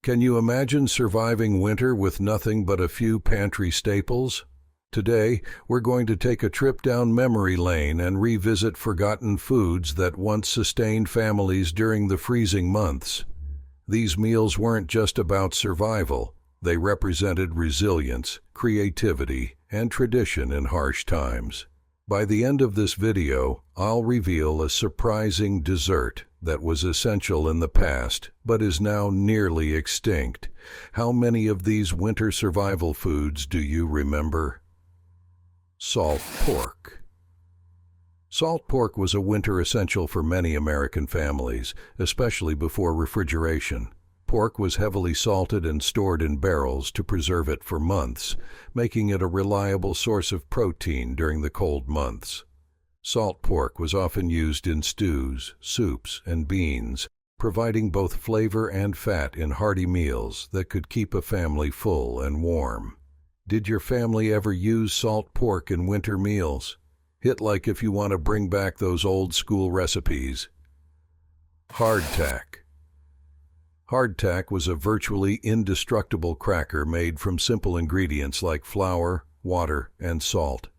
Can you imagine surviving winter with nothing but a few pantry staples? Today, we're going to take a trip down memory lane and revisit forgotten foods that once sustained families during the freezing months. These meals weren't just about survival. They represented resilience, creativity, and tradition in harsh times. By the end of this video, I'll reveal a surprising dessert that was essential in the past, but is now nearly extinct. How many of these winter survival foods do you remember? Salt pork. Salt pork was a winter essential for many American families, especially before refrigeration. Pork was heavily salted and stored in barrels to preserve it for months, making it a reliable source of protein during the cold months. Salt pork was often used in stews, soups, and beans, providing both flavor and fat in hearty meals that could keep a family full and warm. Did your family ever use salt pork in winter meals? Hit like if you want to bring back those old school recipes. Hardtack. Hardtack was a virtually indestructible cracker made from simple ingredients like flour, water, and salt.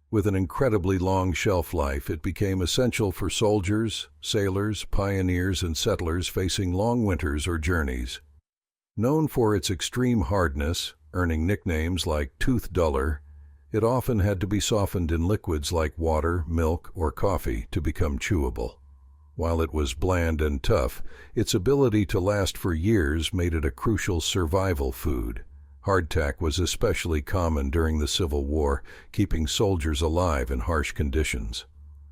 With an incredibly long shelf life, it became essential for soldiers, sailors, pioneers, and settlers facing long winters or journeys. Known for its extreme hardness, earning nicknames like tooth duller, it often had to be softened in liquids like water, milk, or coffee to become chewable. While it was bland and tough, its ability to last for years made it a crucial survival food. Hardtack was especially common during the Civil War, keeping soldiers alive in harsh conditions.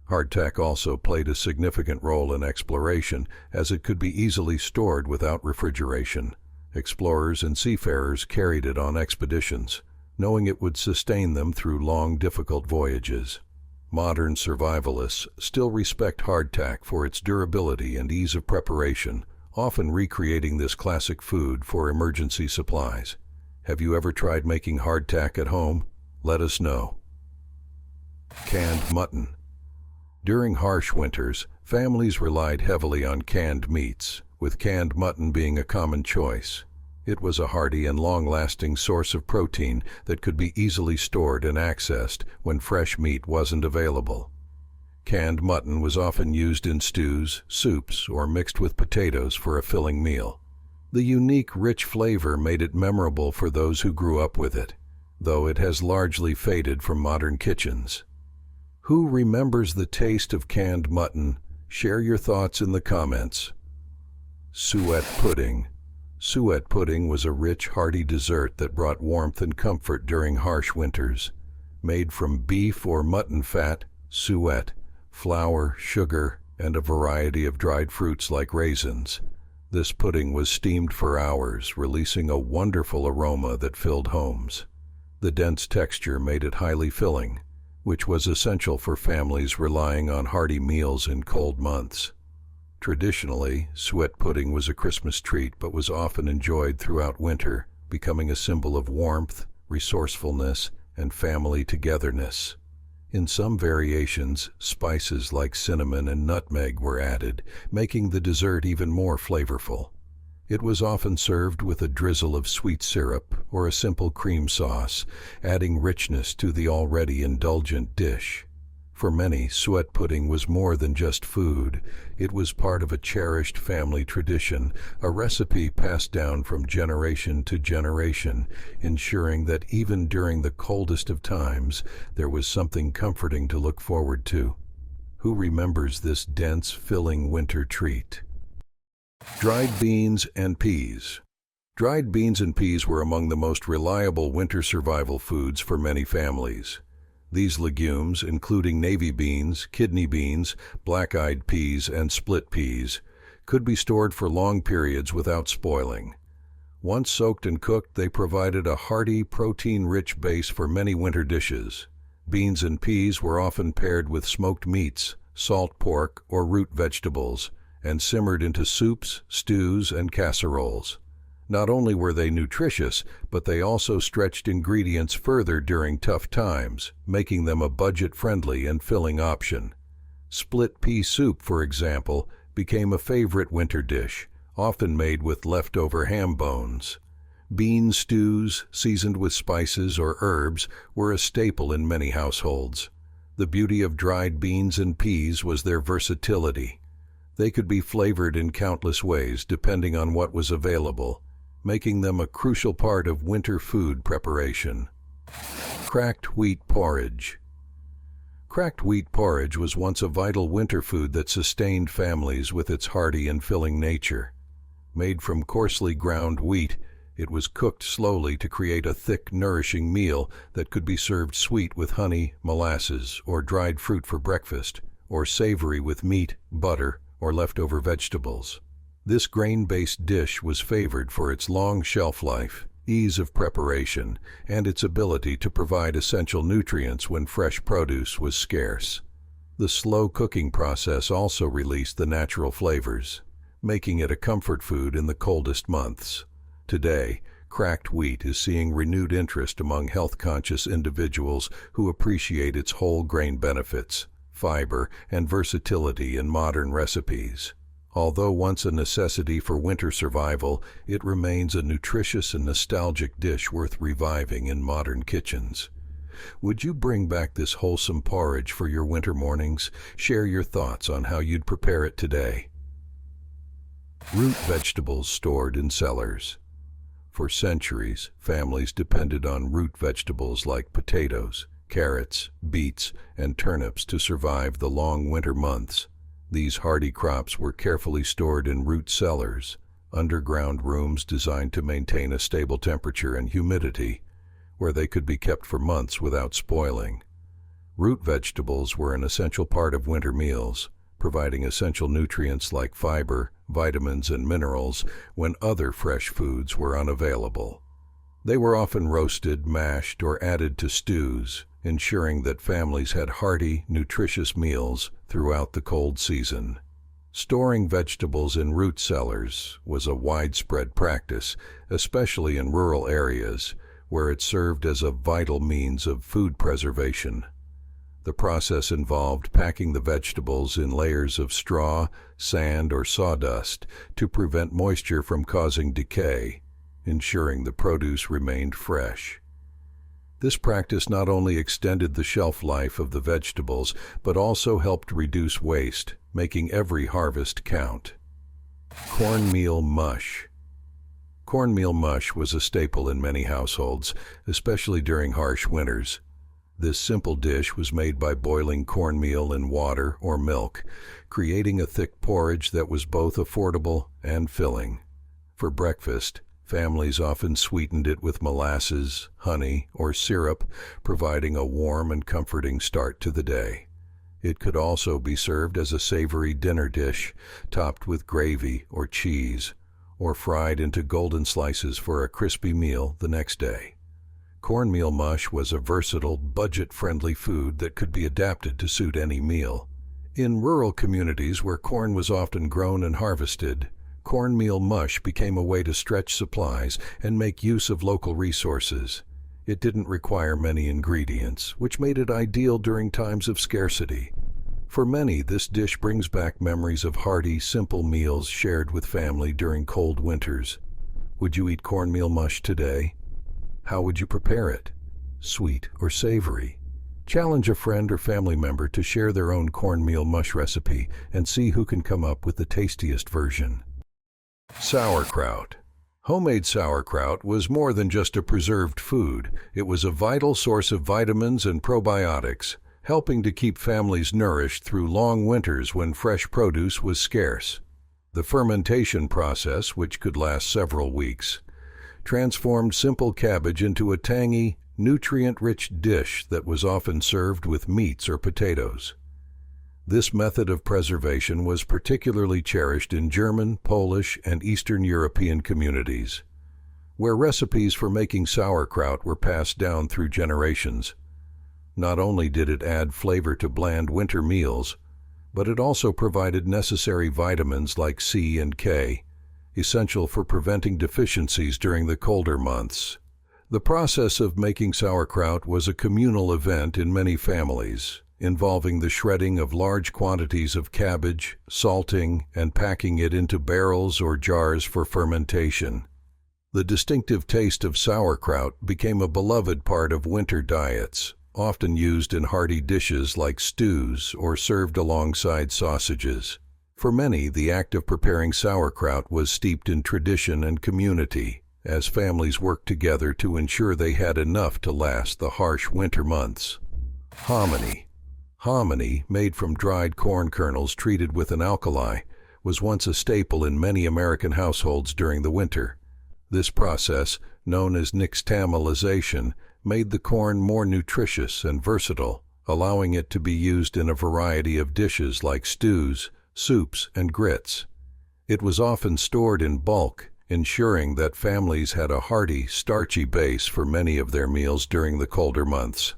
Hardtack also played a significant role in exploration, as it could be easily stored without refrigeration. Explorers and seafarers carried it on expeditions, knowing it would sustain them through long, difficult voyages. Modern survivalists still respect hardtack for its durability and ease of preparation, often recreating this classic food for emergency supplies. Have you ever tried making hardtack at home? Let us know. Canned mutton. During harsh winters, families relied heavily on canned meats, with canned mutton being a common choice. It was a hearty and long-lasting source of protein that could be easily stored and accessed when fresh meat wasn't available. Canned mutton was often used in stews, soups, or mixed with potatoes for a filling meal. The unique, rich flavor made it memorable for those who grew up with it, though it has largely faded from modern kitchens. Who remembers the taste of canned mutton? Share your thoughts in the comments. Suet pudding. Suet pudding was a rich, hearty dessert that brought warmth and comfort during harsh winters. Made from beef or mutton fat, suet, flour, sugar, and a variety of dried fruits like raisins. This pudding was steamed for hours, releasing a wonderful aroma that filled homes. The dense texture made it highly filling, which was essential for families relying on hearty meals in cold months. Traditionally, suet pudding was a Christmas treat but was often enjoyed throughout winter, becoming a symbol of warmth, resourcefulness, and family togetherness. In some variations, spices like cinnamon and nutmeg were added, making the dessert even more flavorful. It was often served with a drizzle of sweet syrup or a simple cream sauce, adding richness to the already indulgent dish. For many, suet pudding was more than just food. It was part of a cherished family tradition, a recipe passed down from generation to generation, ensuring that even during the coldest of times, there was something comforting to look forward to. Who remembers this dense, filling winter treat? Dried beans and peas. Dried beans and peas were among the most reliable winter survival foods for many families. These legumes, including navy beans, kidney beans, black-eyed peas, and split peas, could be stored for long periods without spoiling. Once soaked and cooked, they provided a hearty, protein-rich base for many winter dishes. Beans and peas were often paired with smoked meats, salt pork, or root vegetables, and simmered into soups, stews, and casseroles. Not only were they nutritious, but they also stretched ingredients further during tough times, making them a budget-friendly and filling option. Split pea soup, for example, became a favorite winter dish, often made with leftover ham bones. Bean stews, seasoned with spices or herbs, were a staple in many households. The beauty of dried beans and peas was their versatility. They could be flavored in countless ways depending on what was available, making them a crucial part of winter food preparation. Cracked wheat porridge. Cracked wheat porridge was once a vital winter food that sustained families with its hearty and filling nature. Made from coarsely ground wheat, it was cooked slowly to create a thick, nourishing meal that could be served sweet with honey, molasses, or dried fruit for breakfast, or savory with meat, butter, or leftover vegetables. This grain-based dish was favored for its long shelf life, ease of preparation, and its ability to provide essential nutrients when fresh produce was scarce. The slow cooking process also released the natural flavors, making it a comfort food in the coldest months. Today, cracked wheat is seeing renewed interest among health-conscious individuals who appreciate its whole grain benefits, fiber, and versatility in modern recipes. Although once a necessity for winter survival, it remains a nutritious and nostalgic dish worth reviving in modern kitchens. Would you bring back this wholesome porridge for your winter mornings? Share your thoughts on how you'd prepare it today. Root vegetables stored in cellars. For centuries, families depended on root vegetables like potatoes, carrots, beets, and turnips to survive the long winter months. These hardy crops were carefully stored in root cellars, underground rooms designed to maintain a stable temperature and humidity, where they could be kept for months without spoiling. Root vegetables were an essential part of winter meals, providing essential nutrients like fiber, vitamins, and minerals when other fresh foods were unavailable. They were often roasted, mashed, or added to stews, ensuring that families had hearty, nutritious meals throughout the cold season. Storing vegetables in root cellars was a widespread practice, especially in rural areas, where it served as a vital means of food preservation. The process involved packing the vegetables in layers of straw, sand, or sawdust to prevent moisture from causing decay, ensuring the produce remained fresh. This practice not only extended the shelf life of the vegetables, but also helped reduce waste, making every harvest count. Cornmeal mush. Cornmeal mush was a staple in many households, especially during harsh winters. This simple dish was made by boiling cornmeal in water or milk, creating a thick porridge that was both affordable and filling. For breakfast, families often sweetened it with molasses, honey, or syrup, providing a warm and comforting start to the day. It could also be served as a savory dinner dish, topped with gravy or cheese, or fried into golden slices for a crispy meal the next day. Cornmeal mush was a versatile, budget-friendly food that could be adapted to suit any meal. In rural communities where corn was often grown and harvested, cornmeal mush became a way to stretch supplies and make use of local resources. It didn't require many ingredients, which made it ideal during times of scarcity. For many, this dish brings back memories of hearty, simple meals shared with family during cold winters. Would you eat cornmeal mush today? How would you prepare it? Sweet or savory? Challenge a friend or family member to share their own cornmeal mush recipe and see who can come up with the tastiest version. Sauerkraut. Homemade sauerkraut was more than just a preserved food. It was a vital source of vitamins and probiotics, helping to keep families nourished through long winters when fresh produce was scarce. The fermentation process, which could last several weeks, transformed simple cabbage into a tangy, nutrient-rich dish that was often served with meats or potatoes. This method of preservation was particularly cherished in German, Polish, and Eastern European communities, where recipes for making sauerkraut were passed down through generations. Not only did it add flavor to bland winter meals, but it also provided necessary vitamins like C and K, essential for preventing deficiencies during the colder months. The process of making sauerkraut was a communal event in many families, involving the shredding of large quantities of cabbage, salting, and packing it into barrels or jars for fermentation. The distinctive taste of sauerkraut became a beloved part of winter diets, often used in hearty dishes like stews or served alongside sausages. For many, the act of preparing sauerkraut was steeped in tradition and community, as families worked together to ensure they had enough to last the harsh winter months. Hominy. Hominy, made from dried corn kernels treated with an alkali, was once a staple in many American households during the winter. This process, known as nixtamalization, made the corn more nutritious and versatile, allowing it to be used in a variety of dishes like stews, soups, and grits. It was often stored in bulk, ensuring that families had a hearty, starchy base for many of their meals during the colder months.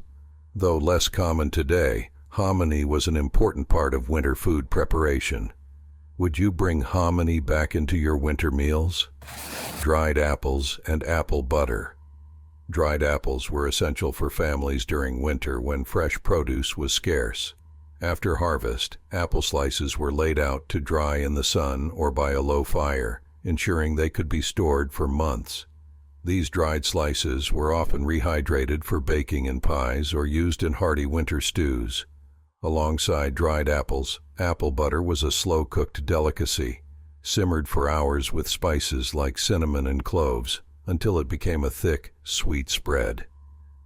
Though less common today, hominy was an important part of winter food preparation. Would you bring hominy back into your winter meals? Dried apples and apple butter. Dried apples were essential for families during winter when fresh produce was scarce. After harvest, apple slices were laid out to dry in the sun or by a low fire, ensuring they could be stored for months. These dried slices were often rehydrated for baking in pies or used in hearty winter stews. Alongside dried apples, apple butter was a slow-cooked delicacy, simmered for hours with spices like cinnamon and cloves, until it became a thick, sweet spread.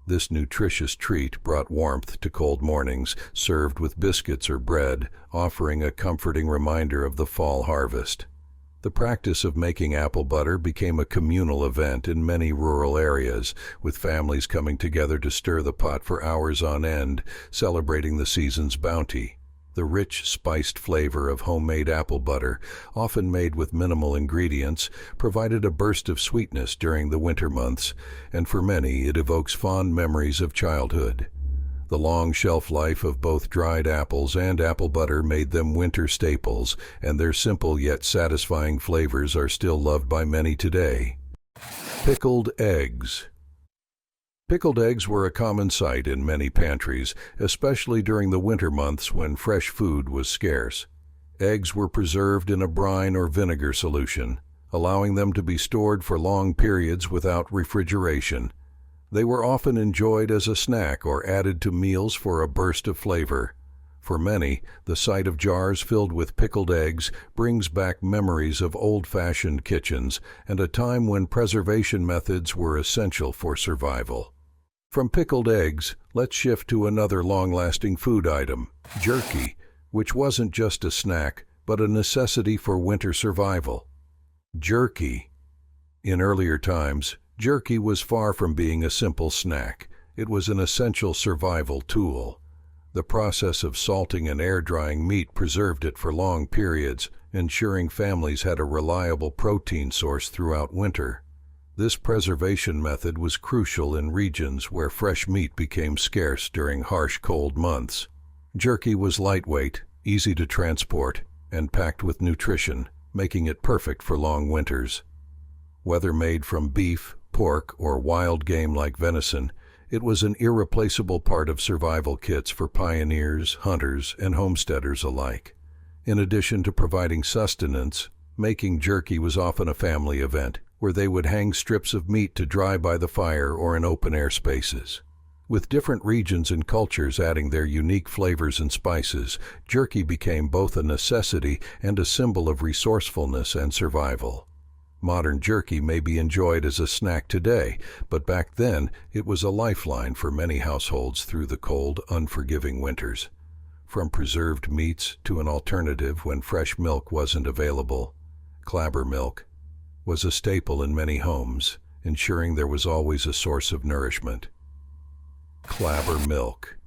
This nutritious treat brought warmth to cold mornings, served with biscuits or bread, offering a comforting reminder of the fall harvest. The practice of making apple butter became a communal event in many rural areas, with families coming together to stir the pot for hours on end, celebrating the season's bounty. The rich, spiced flavor of homemade apple butter, often made with minimal ingredients, provided a burst of sweetness during the winter months, and for many it evokes fond memories of childhood. The long shelf life of both dried apples and apple butter made them winter staples, and their simple yet satisfying flavors are still loved by many today. Pickled eggs. Pickled eggs were a common sight in many pantries, especially during the winter months when fresh food was scarce. Eggs were preserved in a brine or vinegar solution, allowing them to be stored for long periods without refrigeration. They were often enjoyed as a snack or added to meals for a burst of flavor. For many, the sight of jars filled with pickled eggs brings back memories of old-fashioned kitchens and a time when preservation methods were essential for survival. From pickled eggs, let's shift to another long-lasting food item, jerky, which wasn't just a snack, but a necessity for winter survival. Jerky. In earlier times, jerky was far from being a simple snack. It was an essential survival tool. The process of salting and air-drying meat preserved it for long periods, ensuring families had a reliable protein source throughout winter. This preservation method was crucial in regions where fresh meat became scarce during harsh cold months. Jerky was lightweight, easy to transport, and packed with nutrition, making it perfect for long winters. Whether made from beef, pork, or wild game like venison, it was an irreplaceable part of survival kits for pioneers, hunters, and homesteaders alike. In addition to providing sustenance, making jerky was often a family event, where they would hang strips of meat to dry by the fire or in open-air spaces. With different regions and cultures adding their unique flavors and spices, jerky became both a necessity and a symbol of resourcefulness and survival. Modern jerky may be enjoyed as a snack today, but back then it was a lifeline for many households through the cold, unforgiving winters. From preserved meats to an alternative when fresh milk wasn't available, Clabber Milk was a staple in many homes, ensuring there was always a source of nourishment. Clabber Milk.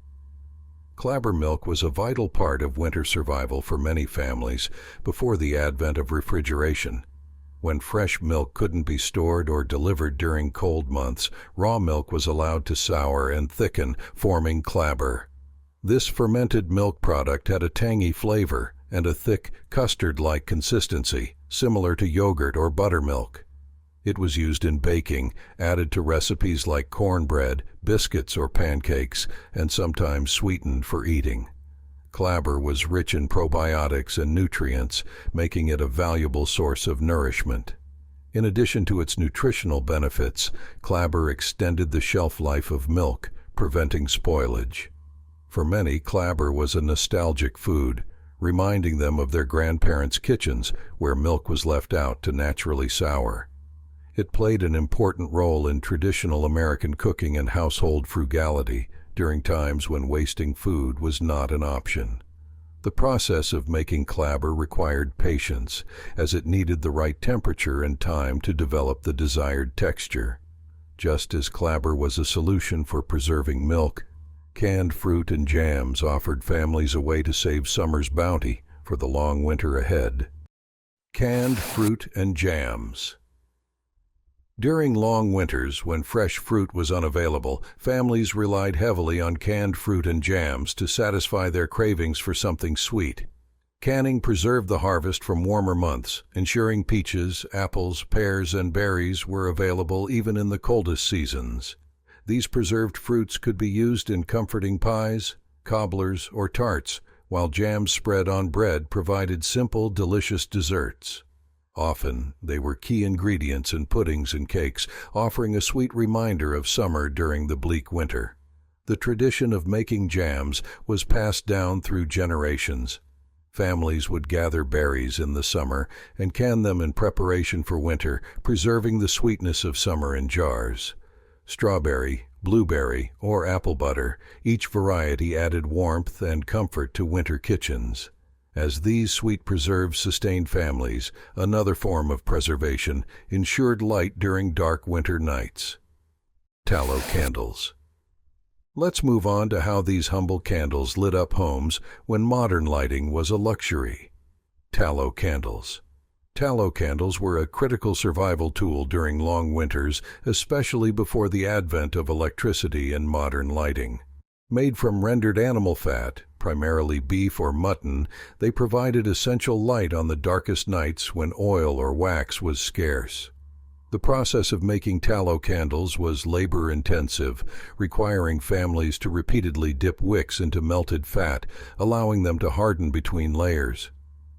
Clabber milk was a vital part of winter survival for many families before the advent of refrigeration. When fresh milk couldn't be stored or delivered during cold months, raw milk was allowed to sour and thicken, forming clabber. This fermented milk product had a tangy flavor and a thick, custard-like consistency, similar to yogurt or buttermilk. It was used in baking, added to recipes like cornbread, biscuits, or pancakes, and sometimes sweetened for eating. Clabber was rich in probiotics and nutrients, making it a valuable source of nourishment. In addition to its nutritional benefits, Clabber extended the shelf life of milk, preventing spoilage. For many, Clabber was a nostalgic food, reminding them of their grandparents' kitchens where milk was left out to naturally sour. It played an important role in traditional American cooking and household frugality during times when wasting food was not an option. The process of making Clabber required patience, as it needed the right temperature and time to develop the desired texture. Just as Clabber was a solution for preserving milk, canned fruit and jams offered families a way to save summer's bounty for the long winter ahead. Canned fruit and jams. During long winters, when fresh fruit was unavailable, families relied heavily on canned fruit and jams to satisfy their cravings for something sweet. Canning preserved the harvest from warmer months, ensuring peaches, apples, pears, and berries were available even in the coldest seasons. These preserved fruits could be used in comforting pies, cobblers, or tarts, while jams spread on bread provided simple, delicious desserts. Often, they were key ingredients in puddings and cakes, offering a sweet reminder of summer during the bleak winter. The tradition of making jams was passed down through generations. Families would gather berries in the summer and can them in preparation for winter, preserving the sweetness of summer in jars. Strawberry, blueberry, or apple butter, each variety added warmth and comfort to winter kitchens. As these sweet preserves sustained families, another form of preservation ensured light during dark winter nights. Tallow candles. Let's move on to how these humble candles lit up homes when modern lighting was a luxury. Tallow candles. Tallow candles were a critical survival tool during long winters, especially before the advent of electricity and modern lighting. Made from rendered animal fat, primarily beef or mutton, they provided essential light on the darkest nights when oil or wax was scarce. The process of making tallow candles was labor-intensive, requiring families to repeatedly dip wicks into melted fat, allowing them to harden between layers.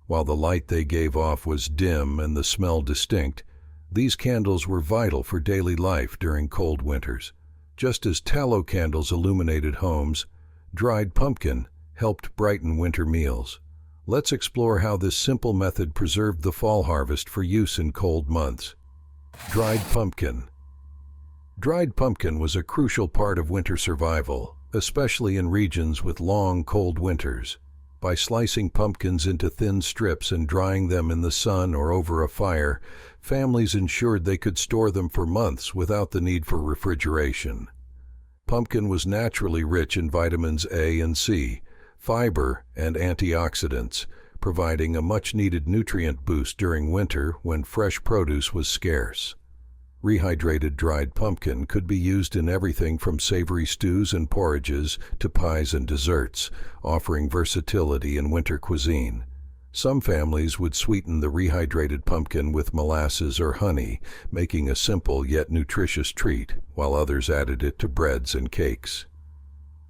While the light they gave off was dim and the smell distinct, these candles were vital for daily life during cold winters. Just as tallow candles illuminated homes, dried pumpkin helped brighten winter meals. Let's explore how this simple method preserved the fall harvest for use in cold months. Dried pumpkin. Dried pumpkin was a crucial part of winter survival, especially in regions with long, cold winters. By slicing pumpkins into thin strips and drying them in the sun or over a fire, families ensured they could store them for months without the need for refrigeration. Pumpkin was naturally rich in vitamins A and C, fiber, and antioxidants, providing a much-needed nutrient boost during winter when fresh produce was scarce. Rehydrated dried pumpkin could be used in everything from savory stews and porridges to pies and desserts, offering versatility in winter cuisine. Some families would sweeten the rehydrated pumpkin with molasses or honey, making a simple yet nutritious treat, while others added it to breads and cakes.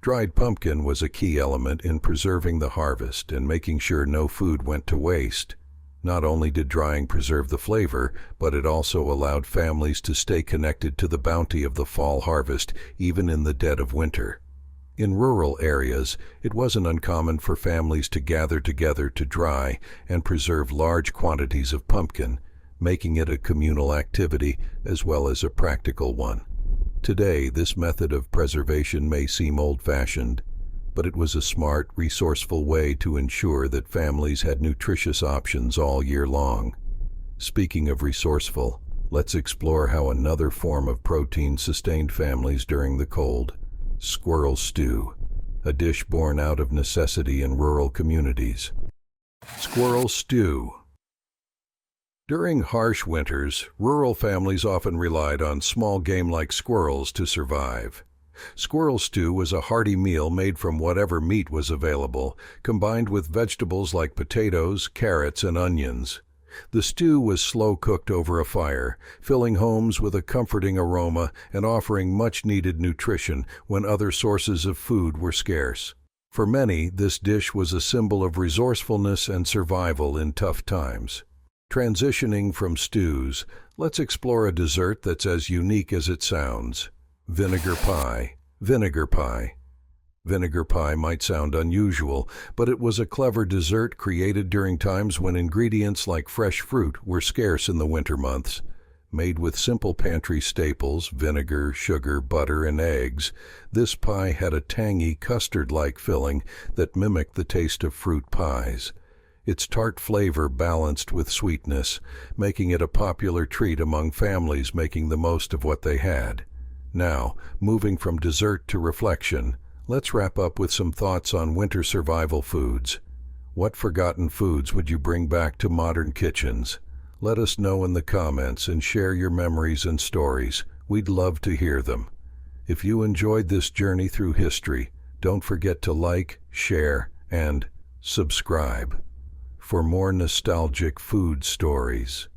Dried pumpkin was a key element in preserving the harvest and making sure no food went to waste. Not only did drying preserve the flavor, but it also allowed families to stay connected to the bounty of the fall harvest even in the dead of winter. In rural areas, it wasn't uncommon for families to gather together to dry and preserve large quantities of pumpkin, making it a communal activity as well as a practical one. Today, this method of preservation may seem old-fashioned, but it was a smart, resourceful way to ensure that families had nutritious options all year long. Speaking of resourceful, let's explore how another form of protein sustained families during the cold. Squirrel stew, a dish born out of necessity in rural communities. Squirrel stew. During harsh winters, rural families often relied on small game like squirrels to survive. Squirrel stew was a hearty meal made from whatever meat was available, combined with vegetables like potatoes, carrots, and onions. The stew was slow-cooked over a fire, filling homes with a comforting aroma and offering much-needed nutrition when other sources of food were scarce. For many, this dish was a symbol of resourcefulness and survival in tough times. Transitioning from stews, let's explore a dessert that's as unique as it sounds. Vinegar pie. Vinegar pie. Vinegar pie might sound unusual, but it was a clever dessert created during times when ingredients like fresh fruit were scarce in the winter months. Made with simple pantry staples, vinegar, sugar, butter, and eggs, this pie had a tangy custard-like filling that mimicked the taste of fruit pies. Its tart flavor balanced with sweetness, making it a popular treat among families making the most of what they had. Now, moving from dessert to reflection, let's wrap up with some thoughts on winter survival foods. What forgotten foods would you bring back to modern kitchens? Let us know in the comments and share your memories and stories. We'd love to hear them. If you enjoyed this journey through history, don't forget to like, share, and subscribe for more nostalgic food stories.